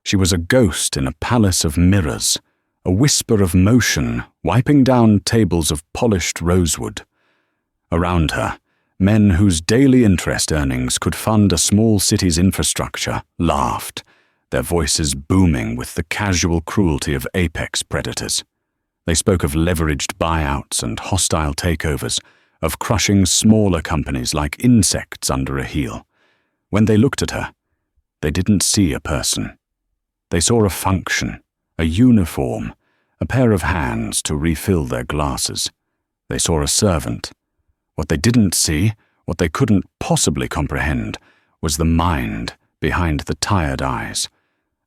She was a ghost in a palace of mirrors, a whisper of motion wiping down tables of polished rosewood. Around her, men whose daily interest earnings could fund a small city's infrastructure laughed, their voices booming with the casual cruelty of apex predators. They spoke of leveraged buyouts and hostile takeovers, of crushing smaller companies like insects under a heel. When they looked at her, they didn't see a person. They saw a function, a uniform, a pair of hands to refill their glasses. They saw a servant. What they didn't see, what they couldn't possibly comprehend, was the mind behind the tired eyes.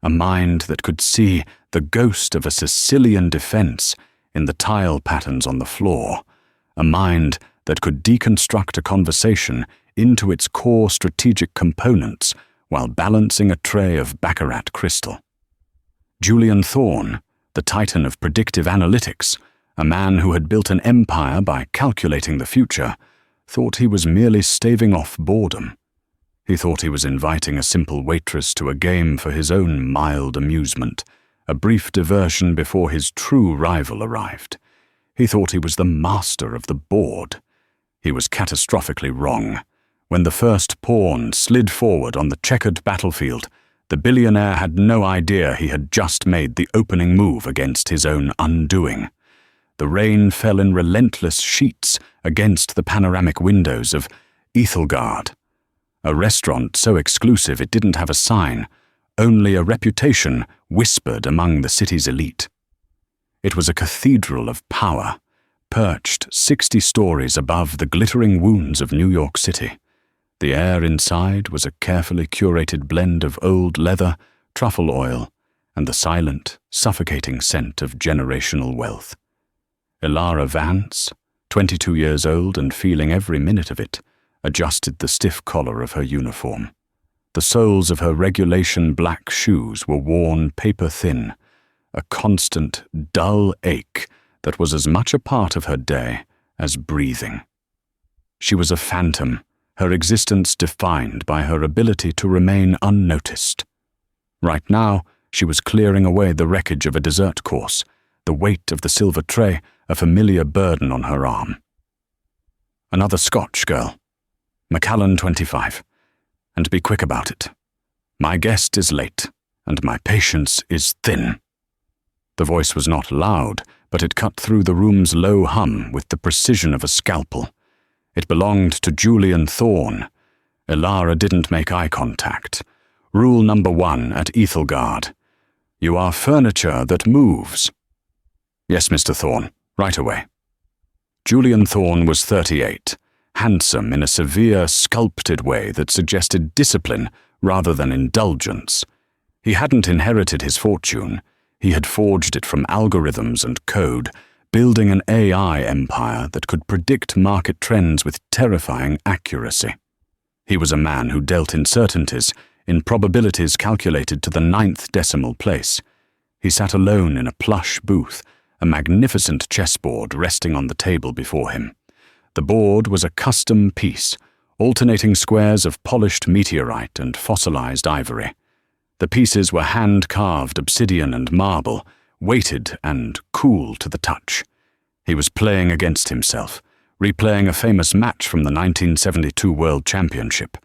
A mind that could see the ghost of a Sicilian defense in the tile patterns on the floor. A mind that could deconstruct a conversation into its core strategic components while balancing a tray of baccarat crystal. Julian Thorne, the titan of predictive analytics, a man who had built an empire by calculating the future, thought he was merely staving off boredom. He thought he was inviting a simple waitress to a game for his own mild amusement, a brief diversion before his true rival arrived. He thought he was the master of the board. He was catastrophically wrong. When the first pawn slid forward on the checkered battlefield, the billionaire had no idea he had just made the opening move against his own undoing. The rain fell in relentless sheets against the panoramic windows of Ethelgard, a restaurant so exclusive it didn't have a sign, only a reputation whispered among the city's elite. It was a cathedral of power, perched 60 stories above the glittering wounds of New York City. The air inside was a carefully curated blend of old leather, truffle oil, and the silent, suffocating scent of generational wealth. Elara Vance, 22 years old and feeling every minute of it, adjusted the stiff collar of her uniform. The soles of her regulation black shoes were worn paper-thin, a constant, dull ache that was as much a part of her day as breathing. She was a phantom, her existence defined by her ability to remain unnoticed. Right now, she was clearing away the wreckage of a dessert course, the weight of the silver tray a familiar burden on her arm. Another Scotch girl. Macallan, 25. And be quick about it. My guest is late, and my patience is thin. The voice was not loud, but it cut through the room's low hum with the precision of a scalpel. It belonged to Julian Thorne. Elara didn't make eye contact. Rule number 1 at Ethelgard. You are furniture that moves. Yes, Mr. Thorne, right away. Julian Thorne was 38, handsome in a severe, sculpted way that suggested discipline rather than indulgence. He hadn't inherited his fortune. He had forged it from algorithms and code, building an AI empire that could predict market trends with terrifying accuracy. He was a man who dealt in certainties, in probabilities calculated to the 9th decimal place. He sat alone in a plush booth, a magnificent chessboard resting on the table before him. The board was a custom piece, alternating squares of polished meteorite and fossilized ivory. The pieces were hand-carved obsidian and marble, weighted and cool to the touch. He was playing against himself, replaying a famous match from the 1972 World Championship.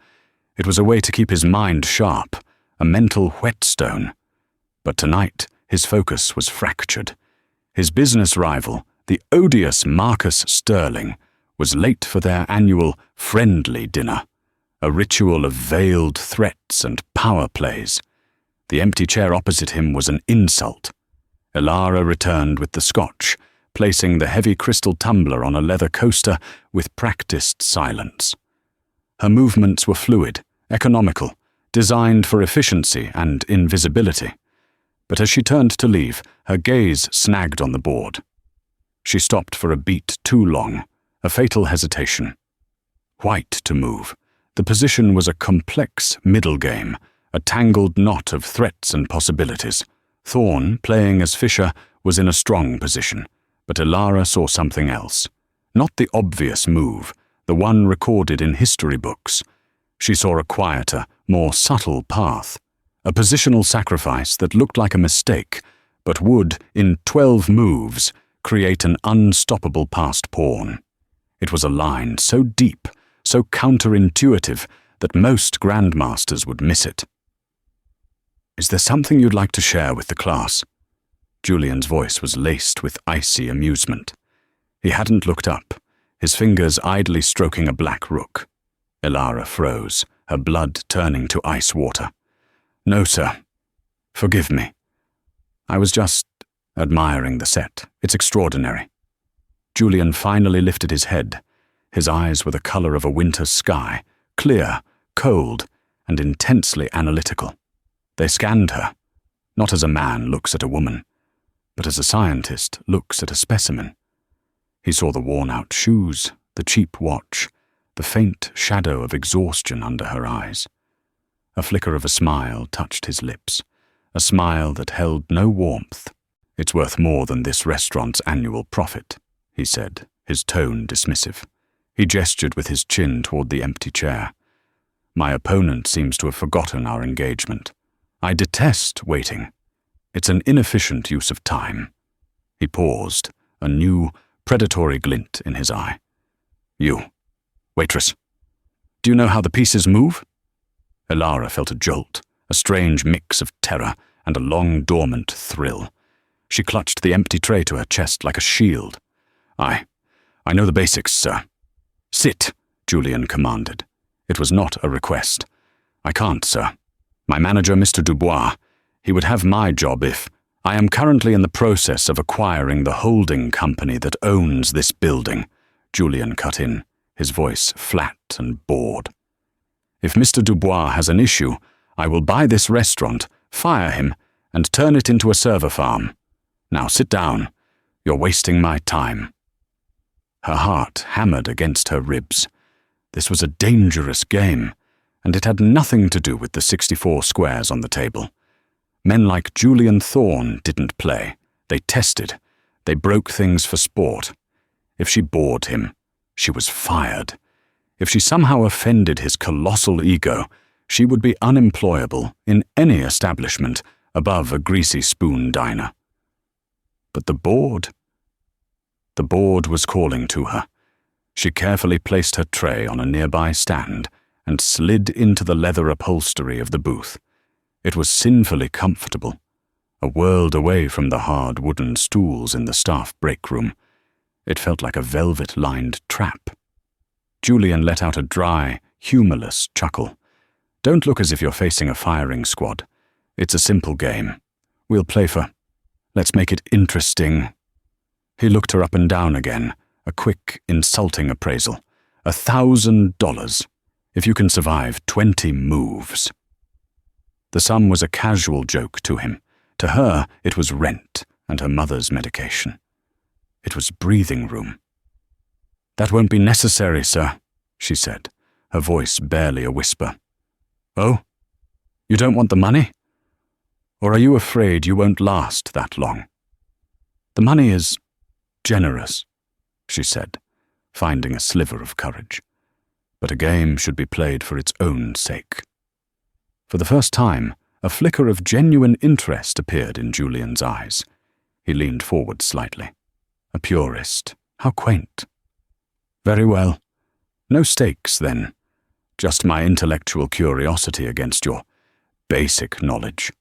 It was a way to keep his mind sharp, a mental whetstone. But tonight, his focus was fractured. His business rival, the odious Marcus Sterling, was late for their annual friendly dinner, a ritual of veiled threats and power plays. The empty chair opposite him was an insult. Elara returned with the scotch, placing the heavy crystal tumbler on a leather coaster with practiced silence. Her movements were fluid, economical, designed for efficiency and invisibility. But as she turned to leave, her gaze snagged on the board. She stopped for a beat too long, a fatal hesitation. White to move. The position was a complex middle game, a tangled knot of threats and possibilities. Thorne, playing as Fisher, was in a strong position, but Elara saw something else. Not the obvious move, the one recorded in history books. She saw a quieter, more subtle path, a positional sacrifice that looked like a mistake, but would, in 12 moves, create an unstoppable passed pawn. It was a line so deep, so counterintuitive, that most grandmasters would miss it. "Is there something you'd like to share with the class?" Julian's voice was laced with icy amusement. He hadn't looked up, his fingers idly stroking a black rook. Elara froze, her blood turning to ice water. "No, sir. Forgive me. I was just admiring the set. It's extraordinary." Julian finally lifted his head. His eyes were the color of a winter's sky, clear, cold, and intensely analytical. They scanned her, not as a man looks at a woman, but as a scientist looks at a specimen. He saw the worn-out shoes, the cheap watch, the faint shadow of exhaustion under her eyes. A flicker of a smile touched his lips, a smile that held no warmth. "It's worth more than this restaurant's annual profit," he said, his tone dismissive. He gestured with his chin toward the empty chair. "My opponent seems to have forgotten our engagement. I detest waiting. It's an inefficient use of time." He paused, a new, predatory glint in his eye. "You, waitress, do you know how the pieces move?" Elara felt a jolt, a strange mix of terror and a long dormant thrill. She clutched the empty tray to her chest like a shield. I know the basics, sir." "Sit," Julian commanded. It was not a request. "I can't, sir. My manager, Mr. Dubois, he would have my job if I am currently in the process of acquiring the holding company that owns this building," Julian cut in, his voice flat and bored. "If Mr. Dubois has an issue, I will buy this restaurant, fire him, and turn it into a server farm. Now sit down. You're wasting my time." Her heart hammered against her ribs. This was a dangerous game, and it had nothing to do with the 64 squares on the table. Men like Julian Thorne didn't play. They tested. They broke things for sport. If she bored him, she was fired. If she somehow offended his colossal ego, she would be unemployable in any establishment above a greasy spoon diner. But the board was calling to her. She carefully placed her tray on a nearby stand and slid into the leather upholstery of the booth. It was sinfully comfortable, a world away from the hard wooden stools in the staff break room. It felt like a velvet-lined trap. Julian let out a dry, humorless chuckle. "Don't look as if you're facing a firing squad. It's a simple game. We'll play for... Let's make it interesting." He looked her up and down again, a quick, insulting appraisal. $1,000, if you can survive 20 moves. The sum was a casual joke to him. To her, it was rent and her mother's medication. It was breathing room. "That won't be necessary, sir," she said, her voice barely a whisper. "Oh? You don't want the money? Or are you afraid you won't last that long?" "The money is generous," she said, finding a sliver of courage. But a game should be played for its own sake. For the first time, a flicker of genuine interest appeared in Julian's eyes. He leaned forward slightly. "A purist. How quaint." "Very well. No stakes, then. Just my intellectual curiosity against your basic knowledge."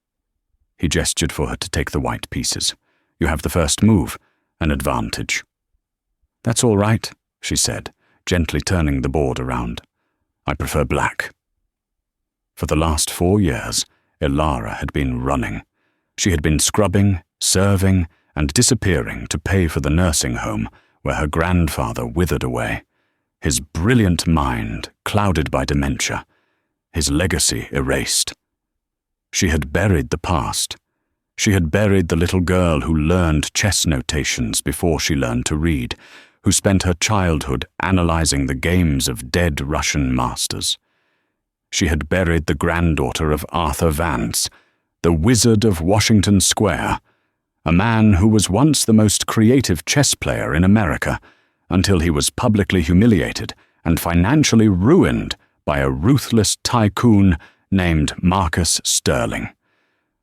He gestured for her to take the white pieces. "You have the first move, an advantage." "That's all right," she said, gently turning the board around. "I prefer black." For the last 4 years, Elara had been running. She had been scrubbing, serving, and disappearing to pay for the nursing home where her grandfather withered away. His brilliant mind clouded by dementia, his legacy erased. She had buried the past. She had buried the little girl who learned chess notations before she learned to read, who spent her childhood analyzing the games of dead Russian masters. She had buried the granddaughter of Arthur Vance, the Wizard of Washington Square, a man who was once the most creative chess player in America, until he was publicly humiliated and financially ruined by a ruthless tycoon named Marcus Sterling.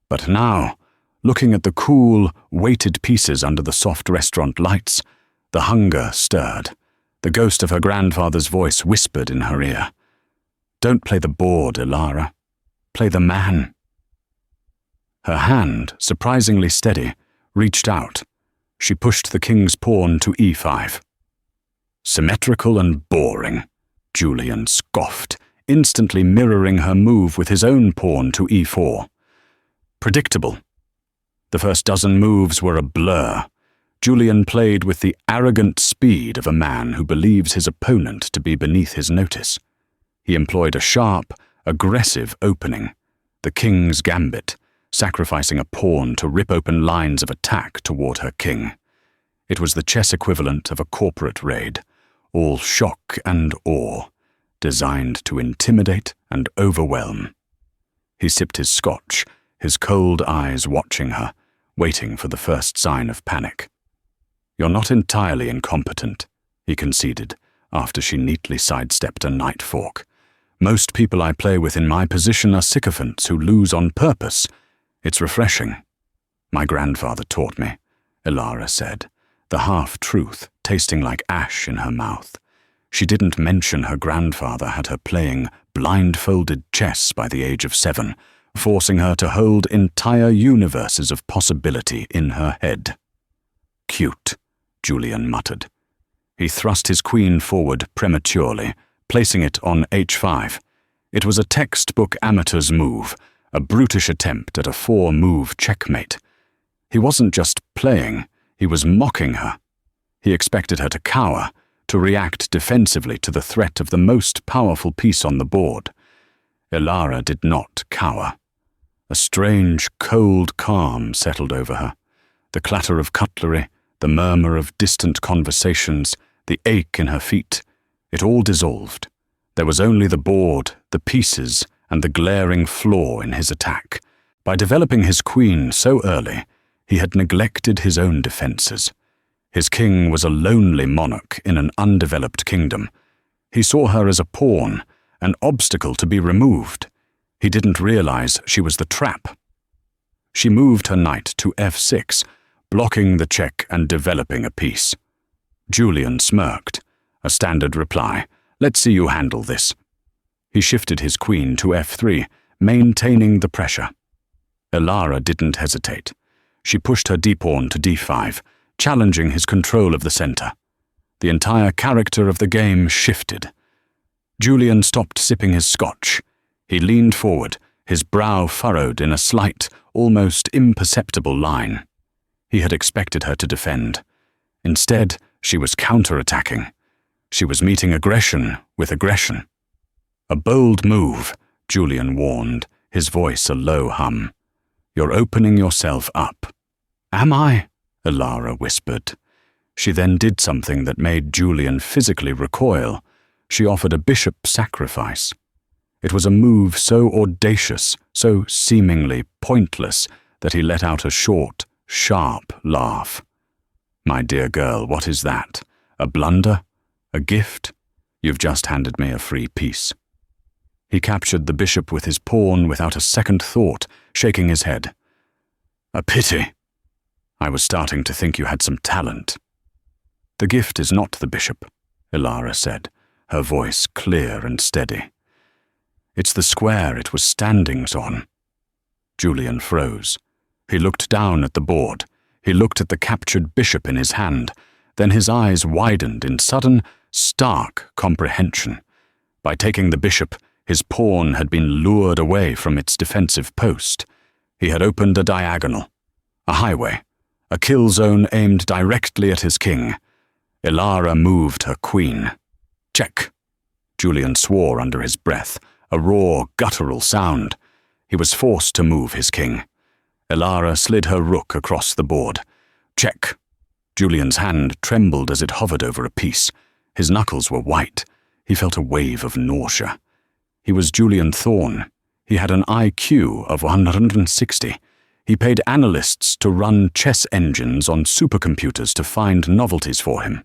But now, looking at the cool, weighted pieces under the soft restaurant lights, the hunger stirred. The ghost of her grandfather's voice whispered in her ear, "Don't play the board, Elara. Play the man." Her hand, surprisingly steady, reached out. She pushed the king's pawn to e5. "Symmetrical and boring," Julian scoffed, instantly mirroring her move with his own pawn to e4. "Predictable." The first dozen moves were a blur. Julian played with the arrogant speed of a man who believes his opponent to be beneath his notice. He employed a sharp, aggressive opening, the king's gambit, sacrificing a pawn to rip open lines of attack toward her king. It was the chess equivalent of a corporate raid, all shock and awe, designed to intimidate and overwhelm. He sipped his scotch, his cold eyes watching her, waiting for the first sign of panic. "You're not entirely incompetent," he conceded, after she neatly sidestepped a knight fork. "Most people I play with in my position are sycophants who lose on purpose. It's refreshing." "My grandfather taught me," Elara said, the half-truth tasting like ash in her mouth. She didn't mention her grandfather had her playing blindfolded chess by the age of 7, forcing her to hold entire universes of possibility in her head. "Cute," Julian muttered. He thrust his queen forward prematurely, placing it on h5. It was a textbook amateur's move, a brutish attempt at a 4-move checkmate. He wasn't just playing, he was mocking her. He expected her to cower, to react defensively to the threat of the most powerful piece on the board. Elara did not cower. A strange, cold calm settled over her. The clatter of cutlery, the murmur of distant conversations, the ache in her feet, it all dissolved. There was only the board, the pieces, and the glaring flaw in his attack. By developing his queen so early, he had neglected his own defenses. His king was a lonely monarch in an undeveloped kingdom. He saw her as a pawn, an obstacle to be removed. He didn't realize she was the trap. She moved her knight to f6, blocking the check and developing a piece. Julian smirked. A standard reply. "Let's see you handle this." He shifted his queen to f3, maintaining the pressure. Elara didn't hesitate. She pushed her d-pawn to d5, challenging his control of the center. The entire character of the game shifted. Julian stopped sipping his scotch. He leaned forward, his brow furrowed in a slight, almost imperceptible line. He had expected her to defend. Instead, she was counterattacking. She was meeting aggression with aggression. "A bold move," Julian warned, his voice a low hum. "You're opening yourself up." "Am I?" Elara whispered. She then did something that made Julian physically recoil. She offered a bishop sacrifice. It was a move so audacious, so seemingly pointless, that he let out a short, sharp laugh. "My dear girl, what is that? A blunder? A gift? You've just handed me a free piece." He captured the bishop with his pawn without a second thought, shaking his head. "A pity. I was starting to think you had some talent." "The gift is not the bishop," Elara said, her voice clear and steady. "It's the square it was standing on." Julian froze. He looked down at the board. He looked at the captured bishop in his hand. Then his eyes widened in sudden, stark comprehension. By taking the bishop, his pawn had been lured away from its defensive post. He had opened a diagonal, a highway, a kill zone aimed directly at his king. Elara moved her queen. "Check." Julian swore under his breath, a raw, guttural sound. He was forced to move his king. Elara slid her rook across the board. "Check." Julian's hand trembled as it hovered over a piece. His knuckles were white. He felt a wave of nausea. He was Julian Thorne. He had an IQ of 160. He paid analysts to run chess engines on supercomputers to find novelties for him.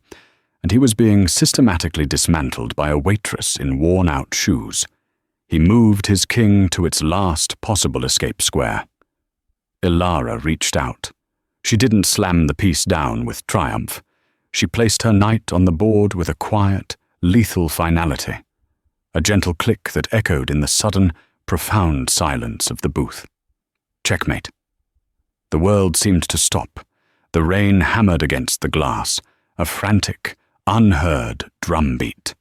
And he was being systematically dismantled by a waitress in worn-out shoes. He moved his king to its last possible escape square. Ilara reached out. She didn't slam the piece down with triumph. She placed her knight on the board with a quiet, lethal finality, a gentle click that echoed in the sudden, profound silence of the booth. Checkmate. The world seemed to stop. The rain hammered against the glass, a frantic, unheard drumbeat.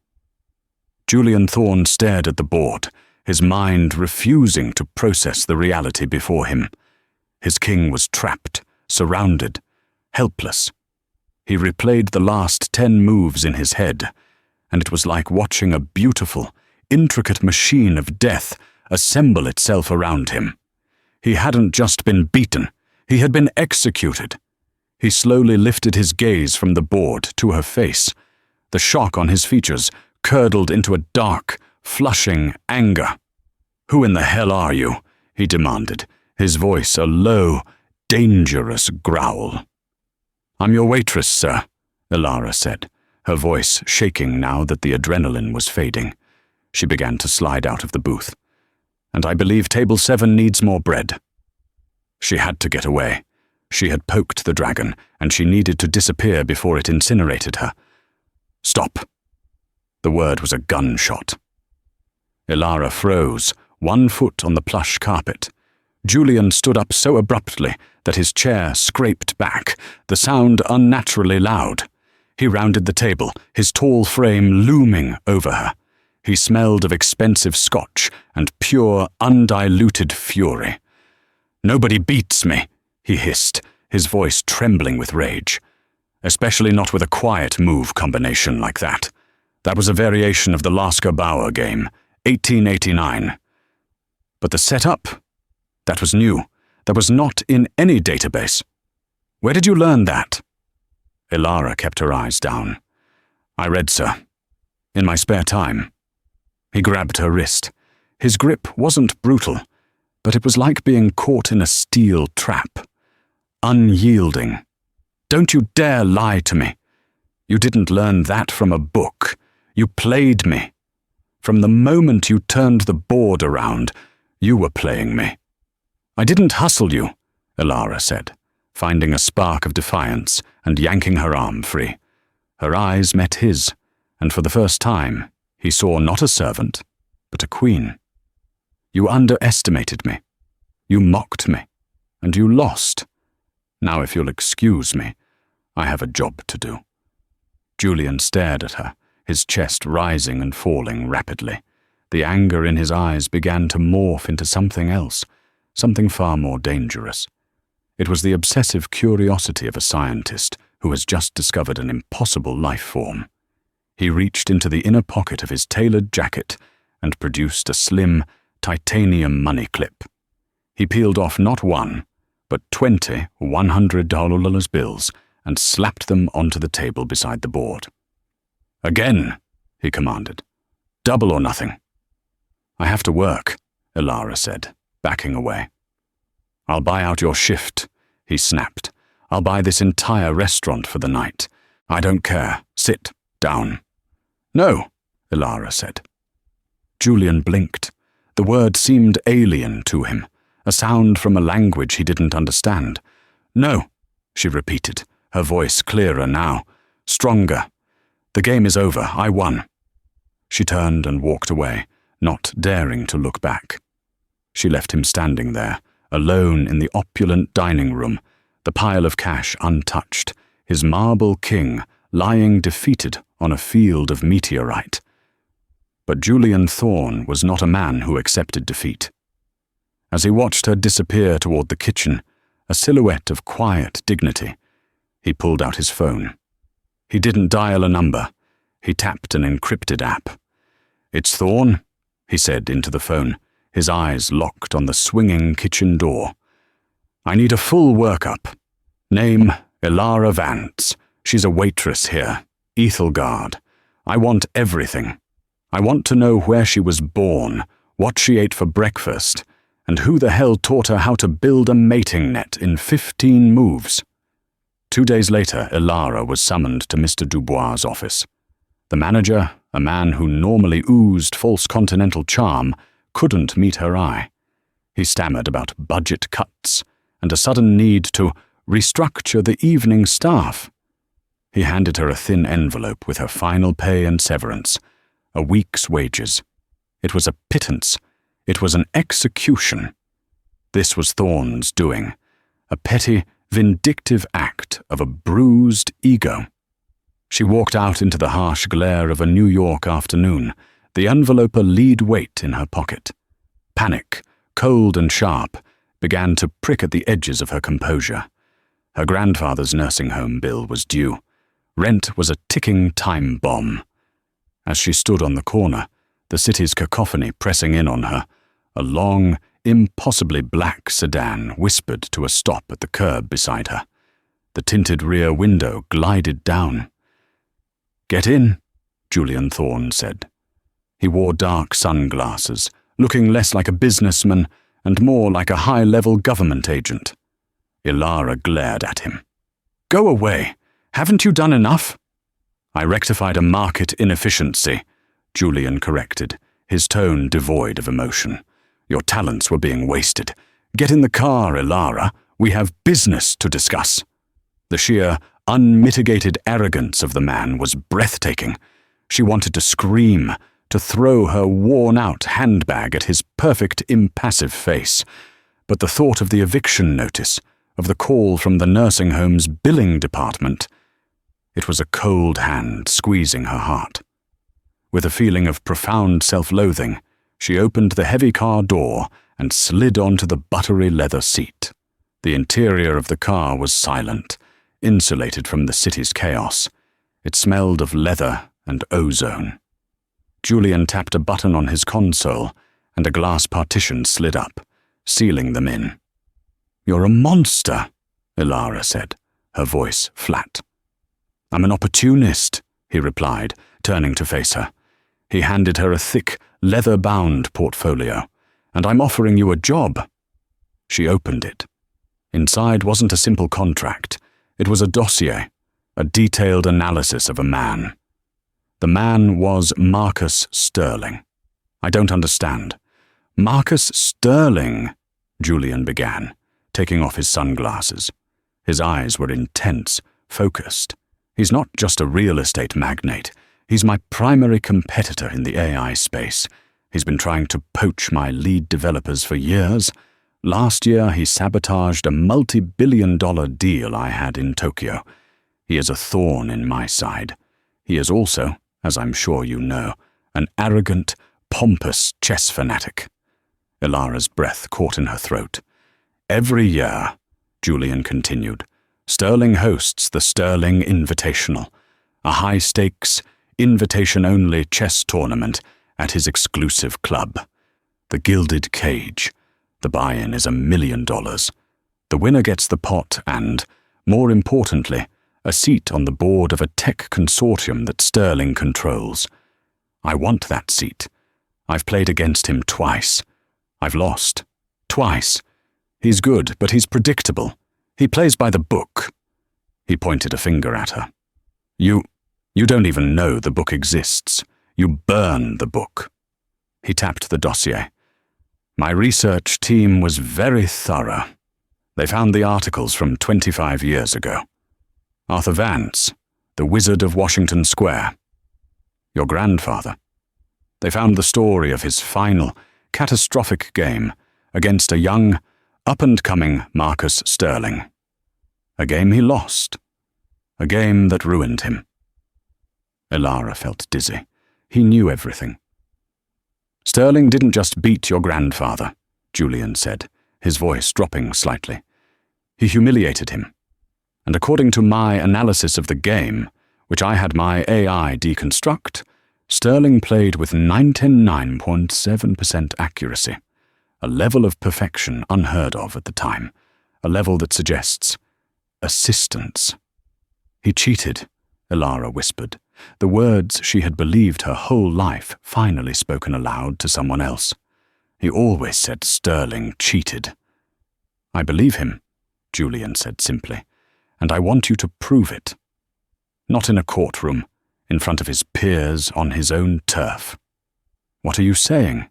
Julian Thorne stared at the board, his mind refusing to process the reality before him. His king was trapped, surrounded, helpless. He replayed the last 10 moves in his head, and it was like watching a beautiful, intricate machine of death assemble itself around him. He hadn't just been beaten, he had been executed. He slowly lifted his gaze from the board to her face. The shock on his features curdled into a dark, flushing anger. "Who in the hell are you?" he demanded, his voice a low, dangerous growl. "I'm your waitress, sir," Ilara said, her voice shaking now that the adrenaline was fading. She began to slide out of the booth. "And I believe table 7 needs more bread." She had to get away. She had poked the dragon, and she needed to disappear before it incinerated her. "Stop." The word was a gunshot. Ilara froze, one foot on the plush carpet. Julian stood up so abruptly that his chair scraped back, the sound unnaturally loud. He rounded the table, his tall frame looming over her. He smelled of expensive scotch and pure, undiluted fury. "Nobody beats me," he hissed, his voice trembling with rage. "Especially not with a quiet move combination like that. That was a variation of the Lasker Bauer game, 1889. But the setup? That was new. That was not in any database. Where did you learn that?" Ilara kept her eyes down. "I read, sir. In my spare time." He grabbed her wrist. His grip wasn't brutal, but it was like being caught in a steel trap. Unyielding. "Don't you dare lie to me. You didn't learn that from a book. You played me. From the moment you turned the board around, you were playing me." "I didn't hustle you," Ilara said, finding a spark of defiance and yanking her arm free. Her eyes met his, and for the first time, he saw not a servant, but a queen. "You underestimated me. You mocked me, and you lost. Now, if you'll excuse me, I have a job to do." Julian stared at her, his chest rising and falling rapidly. The anger in his eyes began to morph into something else, something far more dangerous. It was the obsessive curiosity of a scientist who has just discovered an impossible life form. He reached into the inner pocket of his tailored jacket and produced a slim, titanium money clip. He peeled off not one, but 20 $100 bills and slapped them onto the table beside the board. "Again," he commanded. "Double or nothing." "I have to work," Ilara said, backing away. "I'll buy out your shift," he snapped. "I'll buy this entire restaurant for the night. I don't care. Sit down." "No," Ilara said. Julian blinked. The word seemed alien to him, a sound from a language he didn't understand. "No," she repeated, her voice clearer now, stronger. "The game is over. I won." She turned and walked away, not daring to look back. She left him standing there, alone in the opulent dining room, the pile of cash untouched, his marble king lying defeated on a field of meteorite. But Julian Thorne was not a man who accepted defeat. As he watched her disappear toward the kitchen, a silhouette of quiet dignity, he pulled out his phone. He didn't dial a number. He tapped an encrypted app. "It's Thorne," he said into the phone, his eyes locked on the swinging kitchen door. "I need a full workup. Name, Ilara Vance. She's a waitress here. Ethelgard. I want everything. I want to know where she was born, what she ate for breakfast, and who the hell taught her how to build a mating net in 15 moves." 2 days later, Ilara was summoned to Mr. Dubois' office. The manager, a man who normally oozed false continental charm, couldn't meet her eye. He stammered about budget cuts and a sudden need to restructure the evening staff. He handed her a thin envelope with her final pay and severance, a week's wages. It was a pittance. It was an execution. This was Thorne's doing, a petty, vindictive act of a bruised ego. She walked out into the harsh glare of a New York afternoon, the envelope a lead weight in her pocket. Panic, cold and sharp, began to prick at the edges of her composure. Her grandfather's nursing home bill was due. Rent was a ticking time bomb. As she stood on the corner, the city's cacophony pressing in on her, a long, impossibly black sedan whispered to a stop at the curb beside her. The tinted rear window glided down. "Get in," Julian Thorne said. He wore dark sunglasses, looking less like a businessman and more like a high-level government agent. Ilara glared at him. "Go away. Haven't you done enough?" "I rectified a market inefficiency," Julian corrected, his tone devoid of emotion. "Your talents were being wasted. Get in the car, Ilara. We have business to discuss." The sheer, unmitigated arrogance of the man was breathtaking. She wanted to scream, to throw her worn-out handbag at his perfect, impassive face. But the thought of the eviction notice, of the call from the nursing home's billing department, it was a cold hand squeezing her heart. With a feeling of profound self-loathing, she opened the heavy car door and slid onto the buttery leather seat. The interior of the car was silent, insulated from the city's chaos. It smelled of leather and ozone. Julian tapped a button on his console, and a glass partition slid up, sealing them in. "You're a monster," Ilara said, her voice flat. "I'm an opportunist," he replied, turning to face her. He handed her a thick, leather-bound portfolio. "And I'm offering you a job." She opened it. Inside wasn't a simple contract. It was a dossier, a detailed analysis of a man. The man was Marcus Sterling. "I don't understand." "Marcus Sterling," Julian began, taking off his sunglasses. His eyes were intense, focused. "He's not just a real estate magnate. He's my primary competitor in the AI space. He's been trying to poach my lead developers for years. Last year, he sabotaged a multi-billion-dollar deal I had in Tokyo. He is a thorn in my side. He is also, as I'm sure you know, an arrogant, pompous chess fanatic." Ilara's breath caught in her throat. "Every year," Julian continued, "Sterling hosts the Sterling Invitational, a high-stakes, invitation-only chess tournament at his exclusive club, the Gilded Cage. The buy-in is $1 million. The winner gets the pot and, more importantly, a seat on the board of a tech consortium that Sterling controls. I want that seat. I've played against him twice. I've lost. Twice. He's good, but he's predictable. He plays by the book." He pointed a finger at her. You don't even know the book exists. You burn the book." He tapped the dossier. "My research team was very thorough. They found the articles from 25 years ago. Arthur Vance, the Wizard of Washington Square. Your grandfather. They found the story of his final, catastrophic game against a young, up-and-coming Marcus Sterling. A game he lost. A game that ruined him." Ilara felt dizzy. He knew everything. "Sterling didn't just beat your grandfather," Julian said, his voice dropping slightly. "He humiliated him. And according to my analysis of the game, which I had my AI deconstruct, Sterling played with 99.7% accuracy, a level of perfection unheard of at the time, a level that suggests assistance." "He cheated," Ilara whispered, the words she had believed her whole life finally spoken aloud to someone else. "He always said Sterling cheated." "I believe him," Julian said simply, "and I want you to prove it. Not in a courtroom, in front of his peers on his own turf." "What are you saying?"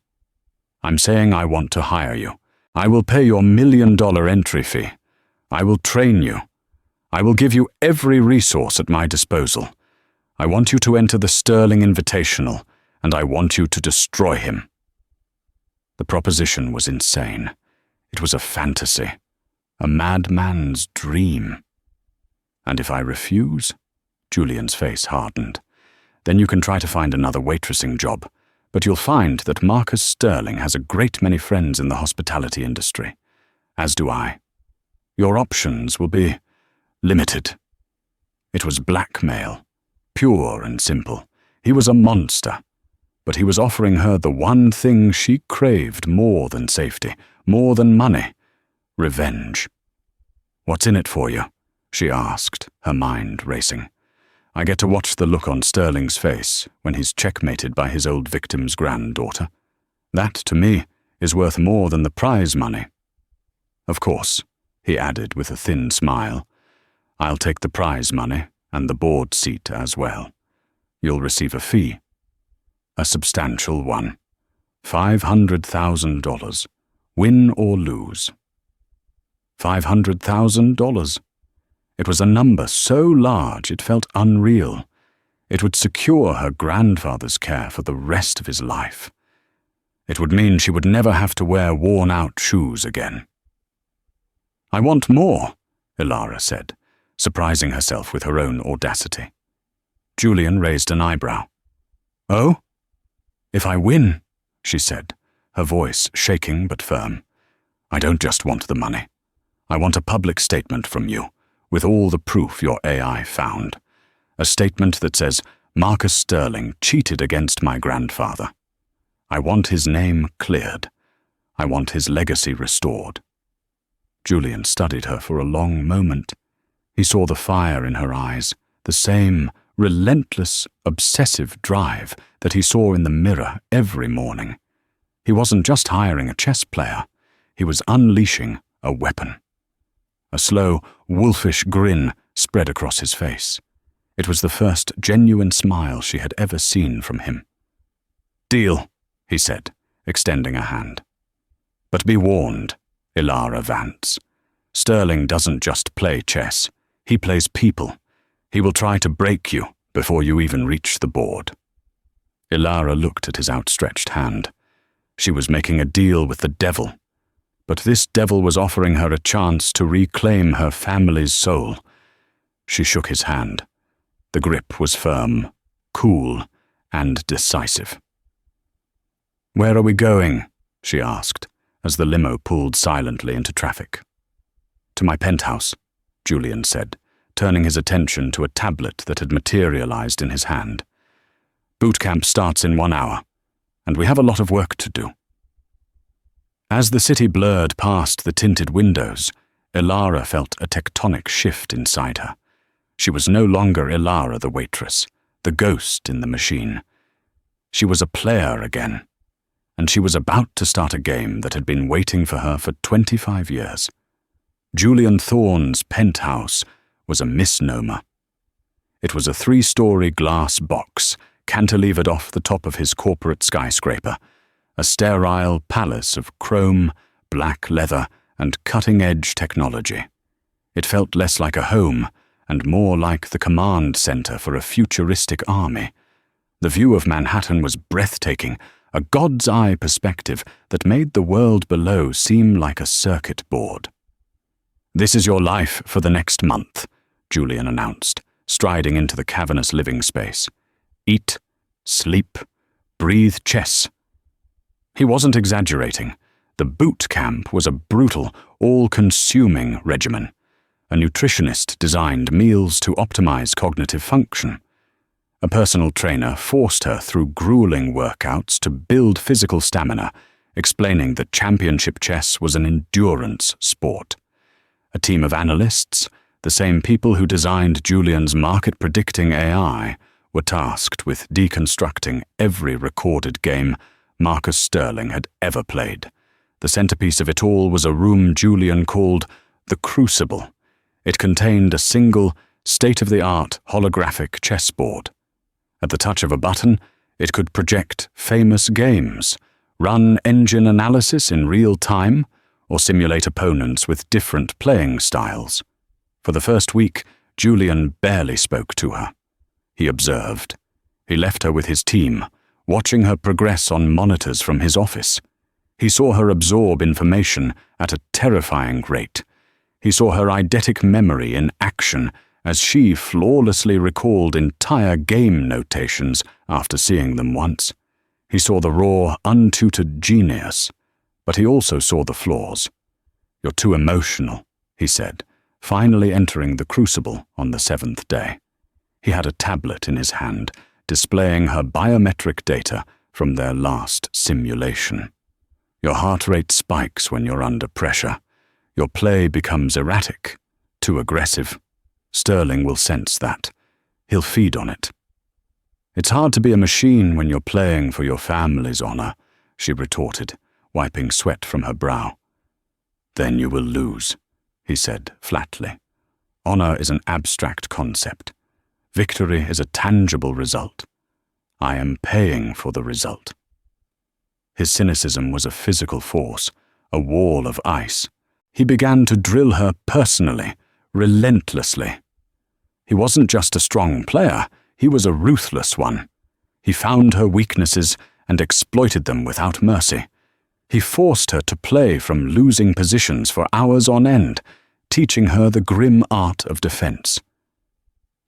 I'm saying I want to hire you. I will pay your $1 million entry fee. I will train you. I will give you every resource at my disposal. I want you to enter the Sterling Invitational, and I want you to destroy him." The proposition was insane. It was a fantasy, a madman's dream. "And if I refuse?" Julian's face hardened. "Then you can try to find another waitressing job, but you'll find that Marcus Sterling has a great many friends in the hospitality industry, as do I. Your options will be limited." It was blackmail, pure and simple. He was a monster, but he was offering her the one thing she craved more than safety, more than money: revenge. "What's in it for you?" she asked, her mind racing. "I get to watch the look on Sterling's face when he's checkmated by his old victim's granddaughter. That, to me, is worth more than the prize money. Of course," he added with a thin smile, "I'll take the prize money and the board seat as well. You'll receive a fee. A substantial one. $500,000. Win or lose." $500,000. It was a number so large it felt unreal. It would secure her grandfather's care for the rest of his life. It would mean she would never have to wear worn-out shoes again. "I want more," Ilara said, surprising herself with her own audacity. Julian raised an eyebrow. "Oh? If I win," she said, her voice shaking but firm, "I don't just want the money. I want a public statement from you, with all the proof your AI found. A statement that says Marcus Sterling cheated against my grandfather. I want his name cleared. I want his legacy restored." Julian studied her for a long moment. He saw the fire in her eyes, the same relentless, obsessive drive that he saw in the mirror every morning. He wasn't just hiring a chess player. He was unleashing a weapon. A slow, wolfish grin spread across his face. It was the first genuine smile she had ever seen from him. "Deal," he said, extending a hand. "But be warned, Ilara Vance. Sterling doesn't just play chess. He plays people. He will try to break you before you even reach the board." Ilara looked at his outstretched hand. She was making a deal with the devil. But this devil was offering her a chance to reclaim her family's soul. She shook his hand. The grip was firm, cool, and decisive. "Where are we going?" she asked, as the limo pulled silently into traffic. "To my penthouse," Julian said, turning his attention to a tablet that had materialized in his hand. "Boot camp starts in 1 hour, and we have a lot of work to do." As the city blurred past the tinted windows, Ilara felt a tectonic shift inside her. She was no longer Ilara the waitress, the ghost in the machine. She was a player again, and she was about to start a game that had been waiting for her for 25 years. Julian Thorne's penthouse was a misnomer. It was a 3-story glass box cantilevered off the top of his corporate skyscraper, a sterile palace of chrome, black leather, and cutting-edge technology. It felt less like a home and more like the command center for a futuristic army. The view of Manhattan was breathtaking, a god's-eye perspective that made the world below seem like a circuit board. "This is your life for the next month," Julian announced, striding into the cavernous living space. "Eat, sleep, breathe chess." He wasn't exaggerating. The boot camp was a brutal, all-consuming regimen. A nutritionist designed meals to optimize cognitive function. A personal trainer forced her through grueling workouts to build physical stamina, explaining that championship chess was an endurance sport. A team of analysts, the same people who designed Julian's market-predicting AI, were tasked with deconstructing every recorded game Marcus Sterling had ever played. The centerpiece of it all was a room Julian called the Crucible. It contained a single, state-of-the-art holographic chessboard. At the touch of a button, it could project famous games, run engine analysis in real time, or simulate opponents with different playing styles. For the first week, Julian barely spoke to her. He observed. He left her with his team, watching her progress on monitors from his office. He saw her absorb information at a terrifying rate. He saw her eidetic memory in action as she flawlessly recalled entire game notations after seeing them once. He saw the raw, untutored genius, but he also saw the flaws. "You're too emotional," he said, finally entering the crucible on the 7th day. He had a tablet in his hand, displaying her biometric data from their last simulation. "Your heart rate spikes when you're under pressure. Your play becomes erratic, too aggressive. Sterling will sense that. He'll feed on it." "It's hard to be a machine when you're playing for your family's honor," she retorted, wiping sweat from her brow. "Then you will lose," he said flatly. "Honor is an abstract concept. Victory is a tangible result. I am paying for the result." His cynicism was a physical force, a wall of ice. He began to drill her personally, relentlessly. He wasn't just a strong player, he was a ruthless one. He found her weaknesses and exploited them without mercy. He forced her to play from losing positions for hours on end, teaching her the grim art of defense.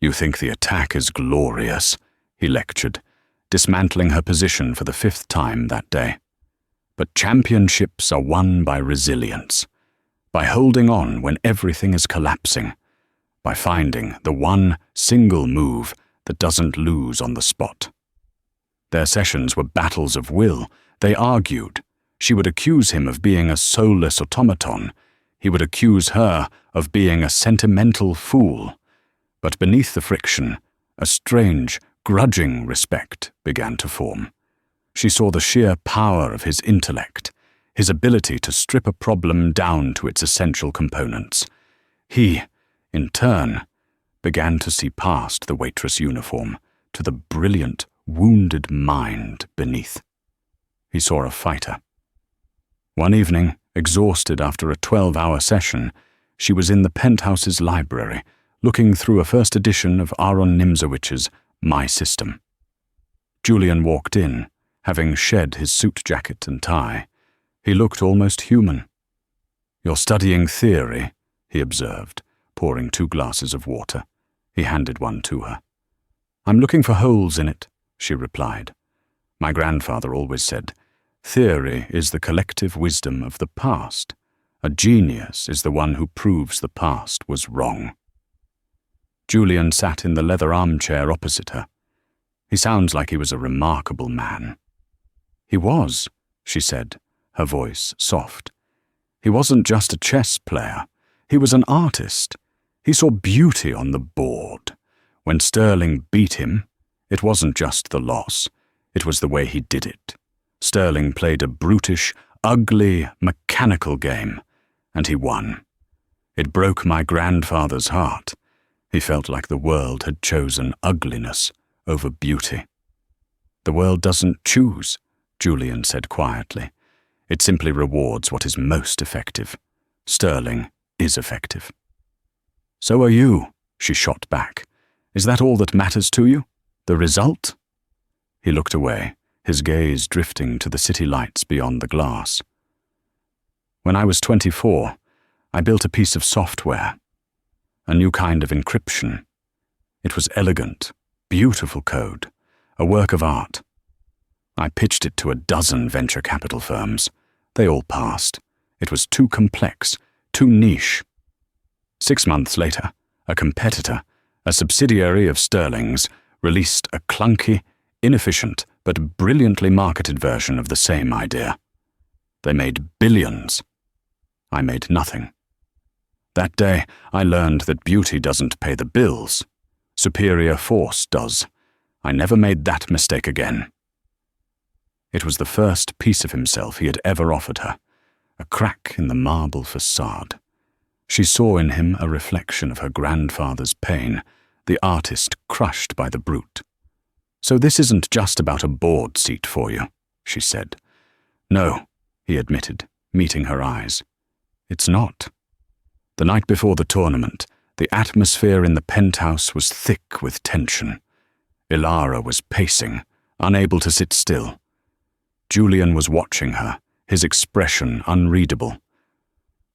"You think the attack is glorious," he lectured, dismantling her position for the 5th time that day. "But championships are won by resilience, by holding on when everything is collapsing, by finding the one single move that doesn't lose on the spot." Their sessions were battles of will. They argued. She would accuse him of being a soulless automaton. He would accuse her of being a sentimental fool. But beneath the friction, a strange, grudging respect began to form. She saw the sheer power of his intellect, his ability to strip a problem down to its essential components. He, in turn, began to see past the waitress uniform to the brilliant, wounded mind beneath. He saw a fighter. One evening, exhausted after a 12-hour session, she was in the penthouse's library, looking through a first edition of Aaron Nimzowicz's My System. Julian walked in, having shed his suit jacket and tie. He looked almost human. "You're studying theory," he observed, pouring 2 glasses of water. He handed one to her. "I'm looking for holes in it," she replied. "My grandfather always said, theory is the collective wisdom of the past. A genius is the one who proves the past was wrong." Julian sat in the leather armchair opposite her. "He sounds like he was a remarkable man." "He was," she said, her voice soft. "He wasn't just a chess player. He was an artist. He saw beauty on the board. When Sterling beat him, it wasn't just the loss. It was the way he did it. Sterling played a brutish, ugly, mechanical game, and he won. It broke my grandfather's heart. He felt like the world had chosen ugliness over beauty." "The world doesn't choose," Julian said quietly. "It simply rewards what is most effective. Sterling is effective." "So are you," she shot back. "Is that all that matters to you? The result?" He looked away, his gaze drifting to the city lights beyond the glass. "When I was 24, I built a piece of software. A new kind of encryption. It was elegant, beautiful code, a work of art. I pitched it to a dozen venture capital firms. They all passed. It was too complex, too niche. 6 months later, a competitor, a subsidiary of Sterling's, released a clunky, inefficient, but brilliantly marketed version of the same idea. They made billions. I made nothing. That day, I learned that beauty doesn't pay the bills. Superior force does. I never made that mistake again." It was the first piece of himself he had ever offered her, a crack in the marble facade. She saw in him a reflection of her grandfather's pain, the artist crushed by the brute. "So this isn't just about a board seat for you," she said. No, he admitted, meeting her eyes. It's not. The night before the tournament, the atmosphere in the penthouse was thick with tension. Ilara was pacing, unable to sit still. Julian was watching her, his expression unreadable.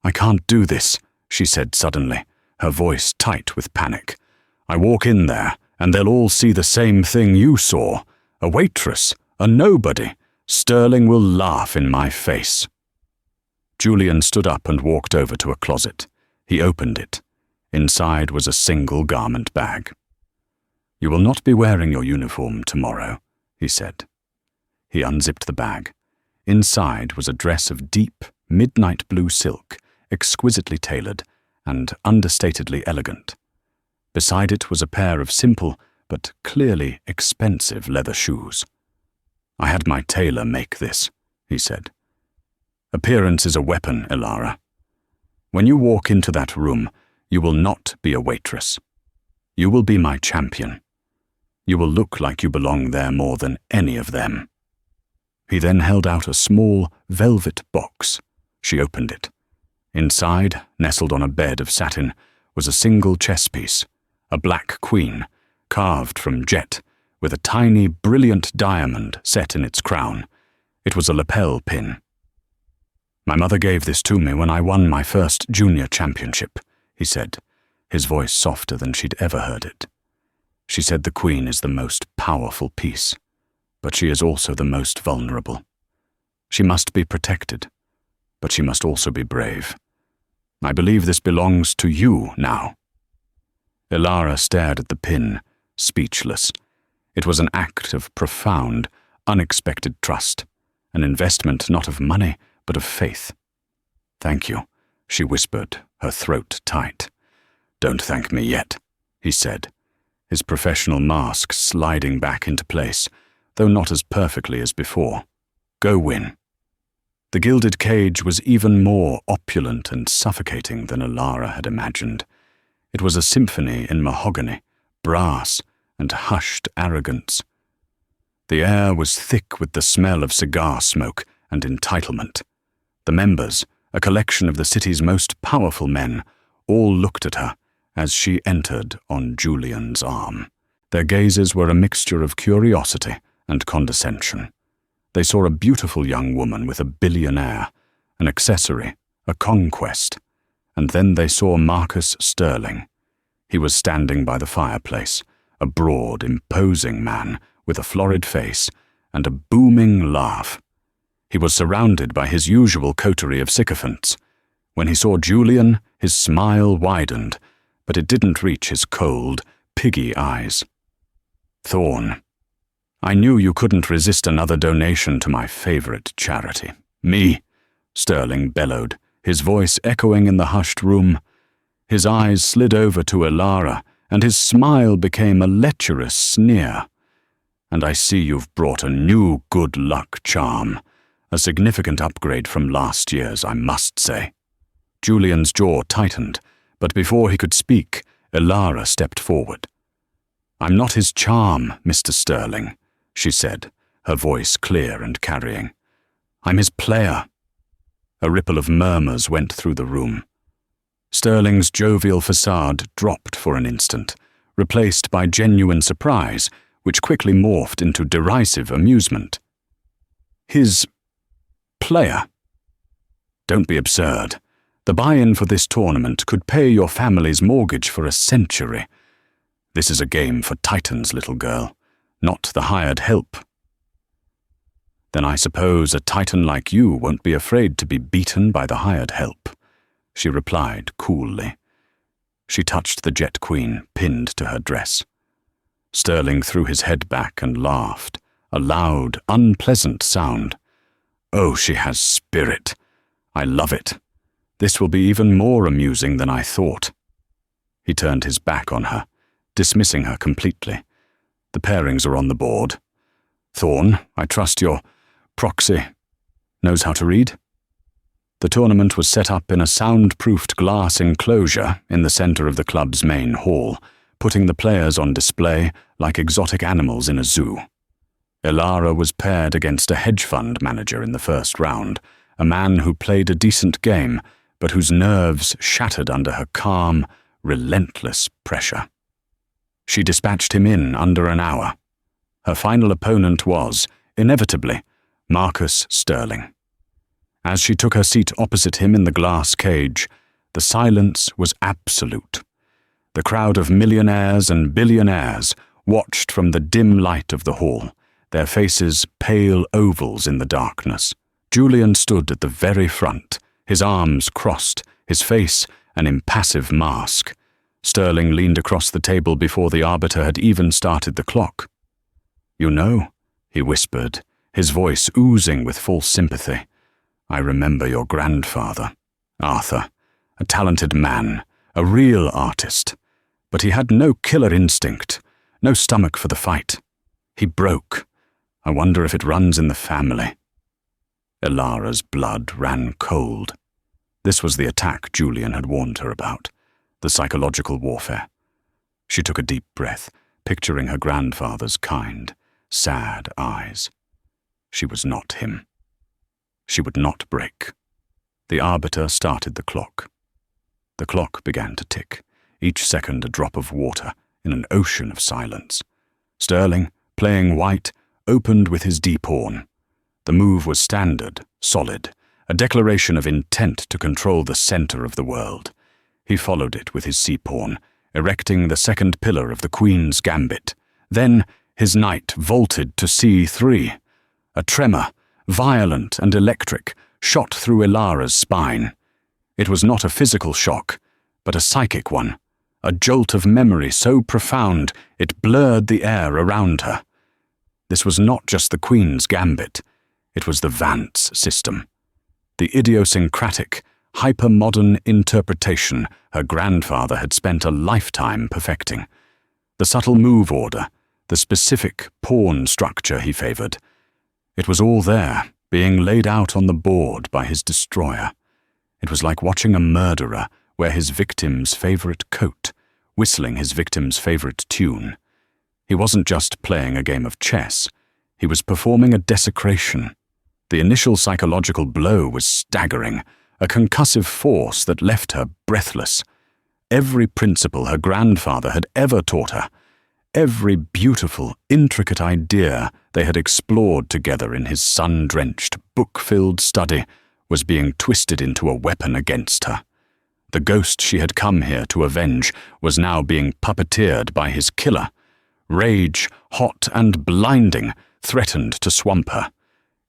I can't do this, she said suddenly, her voice tight with panic. I walk in there, and they'll all see the same thing you saw. A waitress, a nobody. Sterling will laugh in my face. Julian stood up and walked over to a closet. He opened it. Inside was a single garment bag. You will not be wearing your uniform tomorrow, he said. He unzipped the bag. Inside was a dress of deep, midnight blue silk, exquisitely tailored and understatedly elegant. Beside it was a pair of simple but clearly expensive leather shoes. I had my tailor make this, he said. Appearance is a weapon, Ilara. When you walk into that room, you will not be a waitress. You will be my champion. You will look like you belong there more than any of them. He then held out a small, velvet box. She opened it. Inside, nestled on a bed of satin, was a single chess piece, a black queen, carved from jet, with a tiny, brilliant diamond set in its crown. It was a lapel pin. My mother gave this to me when I won my first junior championship, he said, his voice softer than she'd ever heard it. She said the queen is the most powerful piece, but she is also the most vulnerable. She must be protected, but she must also be brave. I believe this belongs to you now. Ilara stared at the pin, speechless. It was an act of profound, unexpected trust, an investment not of money, but of faith. Thank you, she whispered, her throat tight. Don't thank me yet, he said, his professional mask sliding back into place, though not as perfectly as before. Go win. The gilded cage was even more opulent and suffocating than Ilara had imagined. It was a symphony in mahogany, brass, and hushed arrogance. The air was thick with the smell of cigar smoke and entitlement. The members, a collection of the city's most powerful men, all looked at her as she entered on Julian's arm. Their gazes were a mixture of curiosity and condescension. They saw a beautiful young woman with a billionaire, an accessory, a conquest, and then they saw Marcus Sterling. He was standing by the fireplace, a broad, imposing man with a florid face and a booming laugh. He was surrounded by his usual coterie of sycophants. When he saw Julian, his smile widened, but it didn't reach his cold, piggy eyes. Thorn, I knew you couldn't resist another donation to my favorite charity. Me, Sterling bellowed, his voice echoing in the hushed room. His eyes slid over to Ilara, and his smile became a lecherous sneer. And I see you've brought a new good luck charm. A significant upgrade from last year's, I must say. Julian's jaw tightened, but before he could speak, Ilara stepped forward. I'm not his charm, Mr. Sterling, she said, her voice clear and carrying. I'm his player. A ripple of murmurs went through the room. Sterling's jovial facade dropped for an instant, replaced by genuine surprise, which quickly morphed into derisive amusement. His player? Don't be absurd. The buy-in for this tournament could pay your family's mortgage for a century. This is a game for titans, little girl, not the hired help. Then I suppose a titan like you won't be afraid to be beaten by the hired help, she replied coolly. She touched the Jet Queen pinned to her dress. Sterling threw his head back and laughed, a loud, unpleasant sound. Oh, she has spirit. I love it. This will be even more amusing than I thought. He turned his back on her, dismissing her completely. The pairings are on the board. Thorn, I trust your proxy knows how to read? The tournament was set up in a soundproofed glass enclosure in the center of the club's main hall, putting the players on display like exotic animals in a zoo. Elara was paired against a hedge fund manager in the first round, a man who played a decent game, but whose nerves shattered under her calm, relentless pressure. She dispatched him in under an hour. Her final opponent was, inevitably, Marcus Sterling. As she took her seat opposite him in the glass cage, the silence was absolute. The crowd of millionaires and billionaires watched from the dim light of the hall, their faces pale ovals in the darkness. Julian stood at the very front, his arms crossed, his face an impassive mask. Sterling leaned across the table before the arbiter had even started the clock. "You know," he whispered, his voice oozing with false sympathy, "I remember your grandfather, Arthur, a talented man, a real artist, but he had no killer instinct, no stomach for the fight. He broke. I wonder if it runs in the family." Elara's blood ran cold. This was the attack Julian had warned her about, the psychological warfare. She took a deep breath, picturing her grandfather's kind, sad eyes. She was not him. She would not break. The arbiter started the clock. The clock began to tick, each second a drop of water in an ocean of silence. Sterling, playing white, opened with his d-pawn. The move was standard, solid, a declaration of intent to control the center of the world. He followed it with his c-pawn, erecting the second pillar of the Queen's gambit. Then his knight vaulted to c3. A tremor, violent and electric, shot through Elara's spine. It was not a physical shock, but a psychic one, a jolt of memory so profound it blurred the air around her. This was not just the Queen's gambit, it was the Vance system. The idiosyncratic, hyper-modern interpretation her grandfather had spent a lifetime perfecting. The subtle move order, the specific pawn structure he favored. It was all there, being laid out on the board by his destroyer. It was like watching a murderer wear his victim's favorite coat, whistling his victim's favorite tune. He wasn't just playing a game of chess, he was performing a desecration. The initial psychological blow was staggering, a concussive force that left her breathless. Every principle her grandfather had ever taught her, every beautiful, intricate idea they had explored together in his sun-drenched, book-filled study, was being twisted into a weapon against her. The ghost she had come here to avenge was now being puppeteered by his killer. Rage, hot and blinding, threatened to swamp her.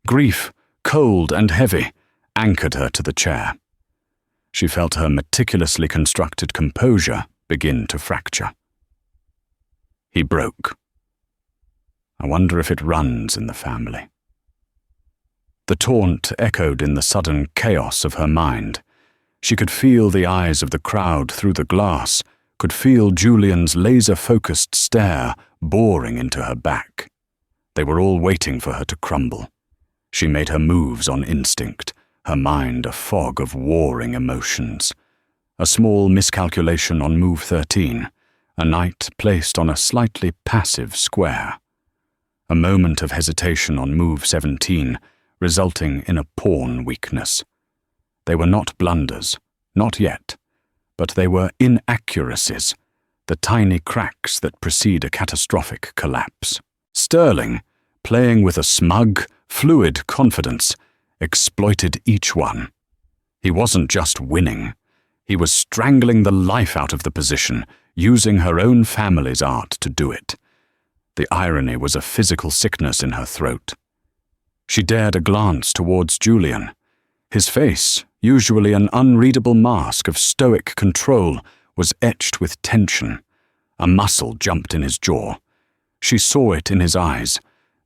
Grief, cold and heavy, anchored her to the chair. She felt her meticulously constructed composure begin to fracture. He broke. I wonder if it runs in the family. The taunt echoed in the sudden chaos of her mind. She could feel the eyes of the crowd through the glass, could feel Julian's laser-focused stare boring into her back. They were all waiting for her to crumble. She made her moves on instinct, her mind a fog of warring emotions. A small miscalculation on move 13, a knight placed on a slightly passive square. A moment of hesitation on move 17, resulting in a pawn weakness. They were not blunders, not yet, but they were inaccuracies, the tiny cracks that precede a catastrophic collapse. Sterling, playing with a smug, fluid confidence, exploited each one. He wasn't just winning. He was strangling the life out of the position, using her own family's art to do it. The irony was a physical sickness in her throat. She dared a glance towards Julian. His face, usually an unreadable mask of stoic control, was etched with tension. A muscle jumped in his jaw. She saw it in his eyes,